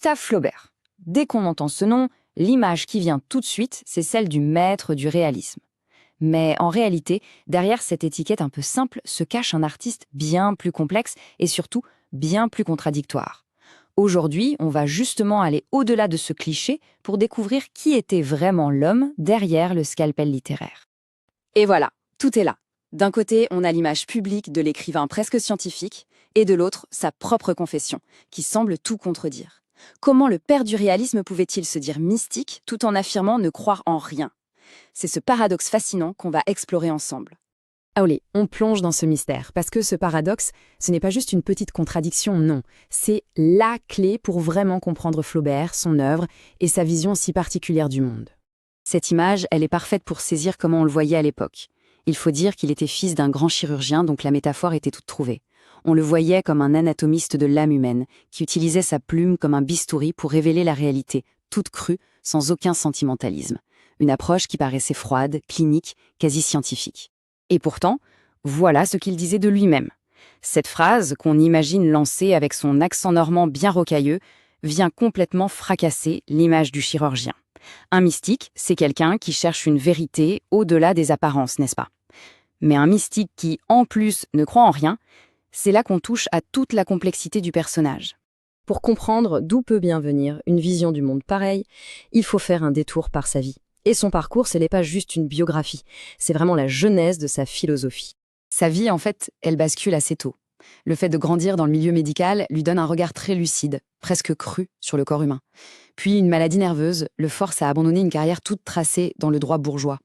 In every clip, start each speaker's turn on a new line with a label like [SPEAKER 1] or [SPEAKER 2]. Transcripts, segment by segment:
[SPEAKER 1] Gustave Flaubert. Dès qu'on entend ce nom, l'image qui vient tout de suite, c'est celle du maître du réalisme. Mais en réalité, derrière cette étiquette un peu simple se cache un artiste bien plus complexe et surtout bien plus contradictoire. Aujourd'hui, on va justement aller au-delà de ce cliché pour découvrir qui était vraiment l'homme derrière le scalpel littéraire. Et voilà, tout est là. D'un côté, on a l'image publique de l'écrivain presque scientifique, et de l'autre, sa propre confession, qui semble tout contredire. Comment le père du réalisme pouvait-il se dire mystique tout en affirmant ne croire en rien? C'est ce paradoxe fascinant qu'on va explorer ensemble.
[SPEAKER 2] Allez, on plonge dans ce mystère, parce que ce paradoxe, ce n'est pas juste une petite contradiction, non. C'est la clé pour vraiment comprendre Flaubert, son œuvre et sa vision si particulière du monde.
[SPEAKER 1] Cette image, elle est parfaite pour saisir comment on le voyait à l'époque. Il faut dire qu'il était fils d'un grand chirurgien, donc la métaphore était toute trouvée. On le voyait comme un anatomiste de l'âme humaine, qui utilisait sa plume comme un bistouri pour révéler la réalité, toute crue, sans aucun sentimentalisme. Une approche qui paraissait froide, clinique, quasi scientifique. Et pourtant, voilà ce qu'il disait de lui-même. Cette phrase, qu'on imagine lancée avec son accent normand bien rocailleux, vient complètement fracasser l'image du chirurgien. Un mystique, c'est quelqu'un qui cherche une vérité au-delà des apparences, n'est-ce pas? Mais un mystique qui, en plus, ne croit en rien, c'est là qu'on touche à toute la complexité du personnage.
[SPEAKER 2] Pour comprendre d'où peut bien venir une vision du monde pareille, il faut faire un détour par sa vie. Et son parcours, ce n'est pas juste une biographie, c'est vraiment la genèse de sa philosophie.
[SPEAKER 1] Sa vie, en fait, elle bascule assez tôt. Le fait de grandir dans le milieu médical lui donne un regard très lucide, presque cru, sur le corps humain. Puis une maladie nerveuse le force à abandonner une carrière toute tracée dans le droit bourgeois.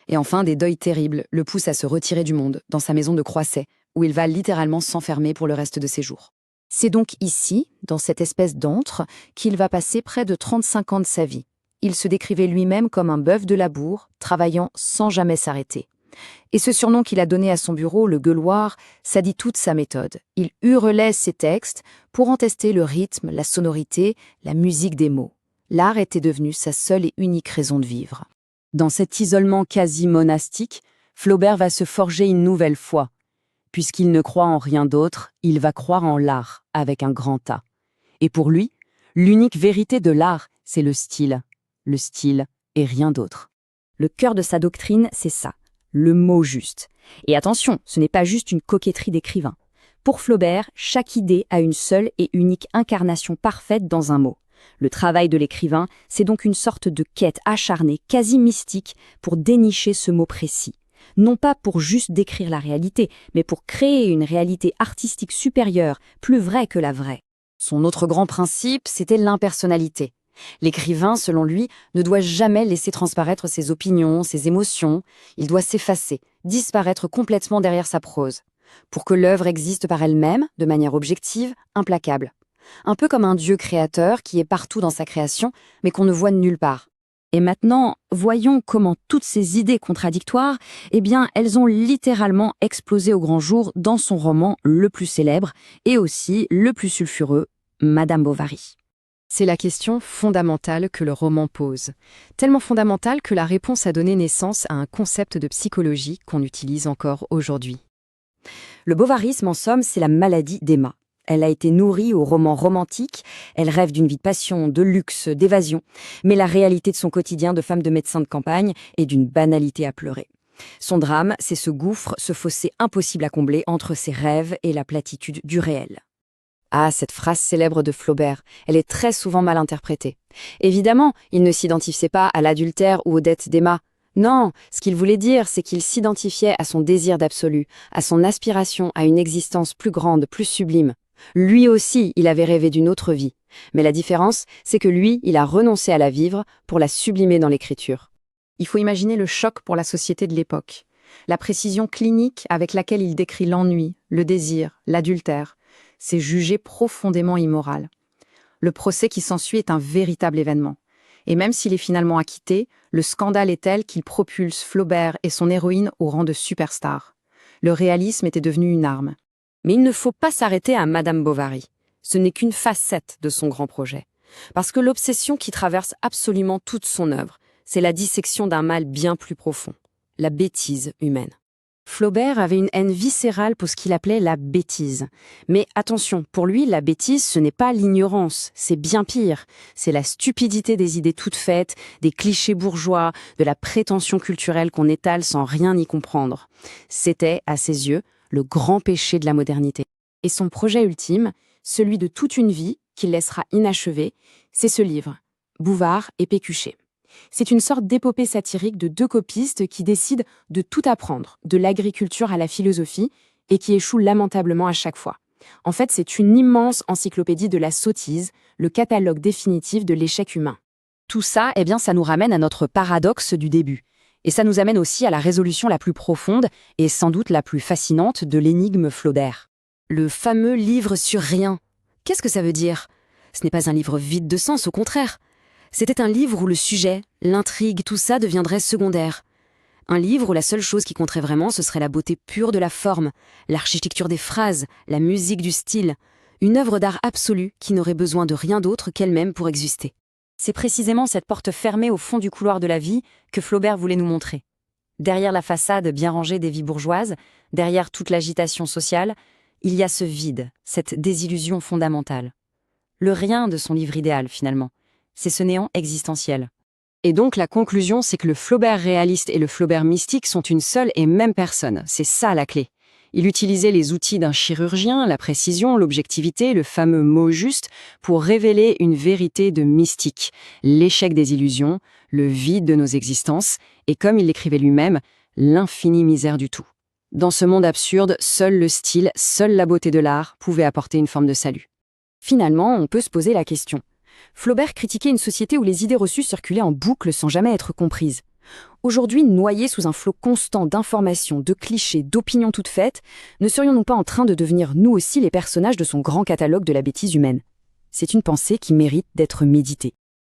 [SPEAKER 1] Et enfin, des deuils terribles le poussent à se retirer du monde, dans sa maison de Croisset, où il va littéralement s'enfermer pour le reste de ses jours. C'est donc ici, dans cette espèce d'antre, qu'il va passer près de 35 ans de sa vie. Il se décrivait lui-même comme un bœuf de labour, travaillant sans jamais s'arrêter. Et ce surnom qu'il a donné à son bureau, le gueuloir, ça dit toute sa méthode. Il hurlait ses textes pour en tester le rythme, la sonorité, la musique des mots. L'art était devenu sa seule et unique raison de vivre. Dans cet isolement quasi monastique, Flaubert va se forger une nouvelle foi. Puisqu'il ne croit en rien d'autre, il va croire en l'art, avec un grand A. Et pour lui, l'unique vérité de l'art, c'est le style. Le style et rien d'autre.
[SPEAKER 2] Le cœur de sa doctrine, c'est ça, le mot juste. Et attention, ce n'est pas juste une coquetterie d'écrivain. Pour Flaubert, chaque idée a une seule et unique incarnation parfaite dans un mot. Le travail de l'écrivain, c'est donc une sorte de quête acharnée, quasi mystique, pour dénicher ce mot précis. Non pas pour juste décrire la réalité, mais pour créer une réalité artistique supérieure, plus vraie que la vraie.
[SPEAKER 1] Son autre grand principe, c'était l'impersonnalité. L'écrivain, selon lui, ne doit jamais laisser transparaître ses opinions, ses émotions. Il doit s'effacer, disparaître complètement derrière sa prose, pour que l'œuvre existe par elle-même, de manière objective, implacable. Un peu comme un dieu créateur qui est partout dans sa création, mais qu'on ne voit nulle part. Et maintenant, voyons comment toutes ces idées contradictoires, elles ont littéralement explosé au grand jour dans son roman le plus célèbre et aussi le plus sulfureux, Madame Bovary.
[SPEAKER 2] C'est la question fondamentale que le roman pose. Tellement fondamentale que la réponse a donné naissance à un concept de psychologie qu'on utilise encore aujourd'hui.
[SPEAKER 1] Le bovarisme, en somme, c'est la maladie d'Emma. Elle a été nourrie au roman romantique, elle rêve d'une vie de passion, de luxe, d'évasion, mais la réalité de son quotidien de femme de médecin de campagne est d'une banalité à pleurer. Son drame, c'est ce gouffre, ce fossé impossible à combler entre ses rêves et la platitude du réel. Ah, cette phrase célèbre de Flaubert, elle est très souvent mal interprétée. Évidemment, il ne s'identifiait pas à l'adultère ou aux dettes d'Emma. Non, ce qu'il voulait dire, c'est qu'il s'identifiait à son désir d'absolu, à son aspiration à une existence plus grande, plus sublime. Lui aussi, il avait rêvé d'une autre vie. Mais la différence, c'est que lui, il a renoncé à la vivre pour la sublimer dans l'écriture. Il faut imaginer le choc pour la société de l'époque. La précision clinique avec laquelle il décrit l'ennui, le désir, l'adultère. C'est jugé profondément immoral. Le procès qui s'ensuit est un véritable événement. Et même s'il est finalement acquitté, le scandale est tel qu'il propulse Flaubert et son héroïne au rang de superstar. Le réalisme était devenu une arme. Mais il ne faut pas s'arrêter à Madame Bovary. Ce n'est qu'une facette de son grand projet. Parce que l'obsession qui traverse absolument toute son œuvre, c'est la dissection d'un mal bien plus profond, la bêtise humaine.
[SPEAKER 3] Flaubert avait une haine viscérale pour ce qu'il appelait la bêtise. Mais attention, pour lui, la bêtise, ce n'est pas l'ignorance, c'est bien pire. C'est la stupidité des idées toutes faites, des clichés bourgeois, de la prétention culturelle qu'on étale sans rien y comprendre. C'était, à ses yeux, le grand péché de la modernité. Et son projet ultime, celui de toute une vie, qu'il laissera inachevé, c'est ce livre, Bouvard et Pécuchet. C'est une sorte d'épopée satirique de deux copistes qui décident de tout apprendre, de l'agriculture à la philosophie, et qui échouent lamentablement à chaque fois. En fait, c'est une immense encyclopédie de la sottise, le catalogue définitif de l'échec humain.
[SPEAKER 2] Tout ça, ça nous ramène à notre paradoxe du début. Et ça nous amène aussi à la résolution la plus profonde et sans doute la plus fascinante de l'énigme Flaubert.
[SPEAKER 1] Le fameux livre sur rien. Qu'est-ce que ça veut dire? Ce n'est pas un livre vide de sens, au contraire. C'était un livre où le sujet, l'intrigue, tout ça deviendrait secondaire. Un livre où la seule chose qui compterait vraiment, ce serait la beauté pure de la forme, l'architecture des phrases, la musique du style. Une œuvre d'art absolue qui n'aurait besoin de rien d'autre qu'elle-même pour exister.
[SPEAKER 2] C'est précisément cette porte fermée au fond du couloir de la vie que Flaubert voulait nous montrer. Derrière la façade bien rangée des vies bourgeoises, derrière toute l'agitation sociale, il y a ce vide, cette désillusion fondamentale. Le rien de son livre idéal, finalement. C'est ce néant existentiel.
[SPEAKER 3] Et donc la conclusion, c'est que le Flaubert réaliste et le Flaubert mystique sont une seule et même personne. C'est ça la clé. Il utilisait les outils d'un chirurgien, la précision, l'objectivité, le fameux mot juste, pour révéler une vérité de mystique, l'échec des illusions, le vide de nos existences, et comme il l'écrivait lui-même, l'infinie misère du tout. Dans ce monde absurde, seul le style, seule la beauté de l'art pouvaient apporter une forme de salut.
[SPEAKER 2] Finalement, on peut se poser la question. Flaubert critiquait une société où les idées reçues circulaient en boucle sans jamais être comprises. Aujourd'hui, noyés sous un flot constant d'informations, de clichés, d'opinions toutes faites, ne serions-nous pas en train de devenir nous aussi les personnages de son grand catalogue de la bêtise humaine? C'est une pensée qui mérite d'être méditée.